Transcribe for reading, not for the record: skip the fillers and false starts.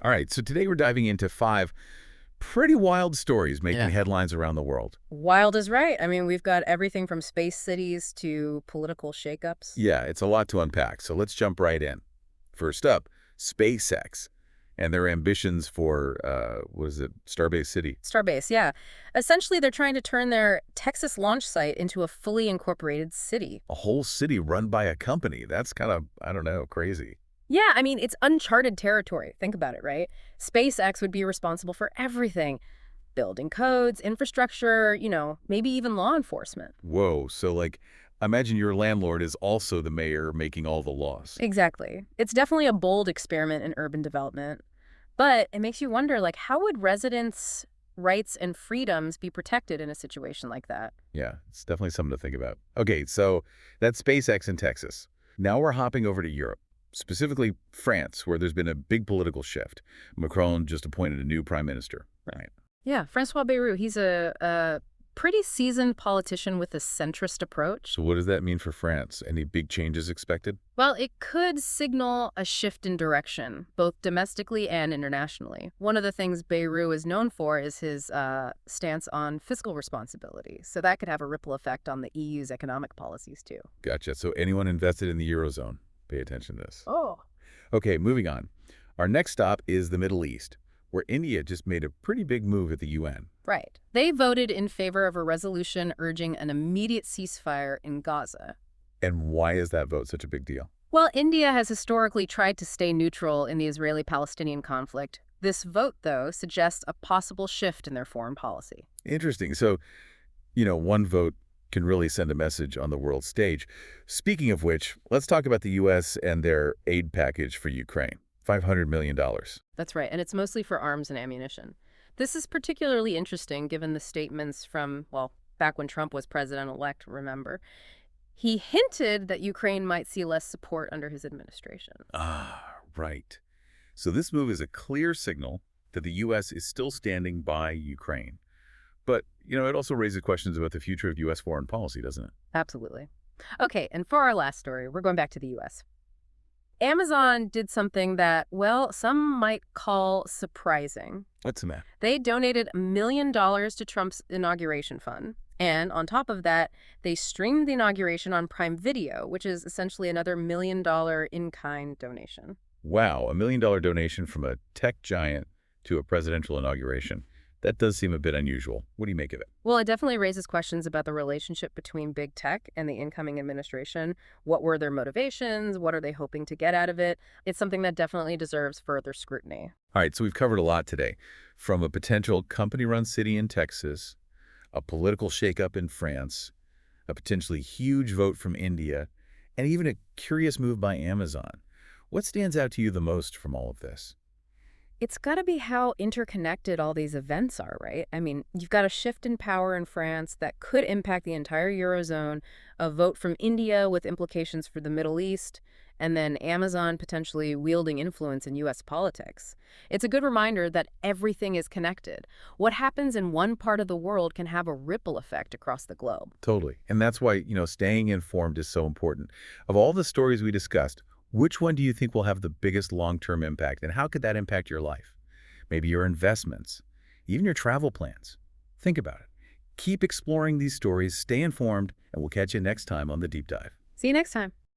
All right, so today we're diving into 5 pretty wild stories making Yeah. headlines around the world. Wild is right. I mean, we've got everything from space cities to political shakeups. Yeah, it's a lot to unpack, so let's jump right in. First up, SpaceX and their ambitions for, what is it, Starbase City. Starbase, yeah. Essentially, they're trying to turn their Texas launch site into a fully incorporated city. A whole city run by a company. That's kind of, I don't know, crazy. Yeah, I mean, it's uncharted territory. Think about it, right? SpaceX would be responsible for everything. Building codes, infrastructure, maybe even law enforcement. Whoa, so like, imagine your landlord is also the mayor making all the laws. Exactly. It's definitely a bold experiment in urban development. But it makes you wonder, like, how would residents' rights and freedoms be protected in a situation like that? Yeah, it's definitely something to think about. Okay, so that's SpaceX in Texas. Now we're hopping over to Europe, specifically France, where there's been a big political shift. Macron just appointed a new prime minister. Right. Yeah, Francois Bayrou, he's a pretty seasoned politician with a centrist approach. So what does that mean for France? Any big changes expected? Well, it could signal a shift in direction, both domestically and internationally. One of the things Bayrou is known for is his stance on fiscal responsibility. So that could have a ripple effect on the EU's economic policies, too. Gotcha. So anyone invested in the Eurozone, pay attention to this. Oh. Okay, moving on. Our next stop is the Middle East, where India just made a pretty big move at the UN. Right. They voted in favor of a resolution urging an immediate ceasefire in Gaza. And why is that vote such a big deal? Well, India has historically tried to stay neutral in the Israeli-Palestinian conflict. This vote, though, suggests a possible shift in their foreign policy. Interesting. So, one vote can really send a message on the world stage. Speaking of which, let's talk about the U.S. and their aid package for Ukraine. $500 million. That's right, and it's mostly for arms and ammunition. This is particularly interesting given the statements from, well, back when Trump was president-elect, remember. He hinted that Ukraine might see less support under his administration. Ah, right. So this move is a clear signal that the U.S. is still standing by Ukraine. But, it also raises questions about the future of U.S. foreign policy, doesn't it? Absolutely. Okay, and for our last story, we're going back to the U.S. Amazon did something that, well, some might call surprising. What's the matter? They donated $1 million to Trump's inauguration fund. And on top of that, they streamed the inauguration on Prime Video, which is essentially another $1 million in-kind donation. Wow, $1 million donation from a tech giant to a presidential inauguration. That does seem a bit unusual. What do you make of it? Well, it definitely raises questions about the relationship between big tech and the incoming administration. What were their motivations? What are they hoping to get out of it? It's something that definitely deserves further scrutiny. All right, so we've covered a lot today, from a potential company-run city in Texas, a political shakeup in France, a potentially huge vote from India, and even a curious move by Amazon. What stands out to you the most from all of this? It's got to be how interconnected all these events are, right? I mean, you've got a shift in power in France that could impact the entire Eurozone, a vote from India with implications for the Middle East, and then Amazon potentially wielding influence in U.S. politics. It's a good reminder that everything is connected. What happens in one part of the world can have a ripple effect across the globe. Totally. And that's why, staying informed is so important. Of all the stories we discussed, which one do you think will have the biggest long-term impact, and how could that impact your life? Maybe your investments, even your travel plans. Think about it. Keep exploring these stories, stay informed, and we'll catch you next time on The Deep Dive. See you next time.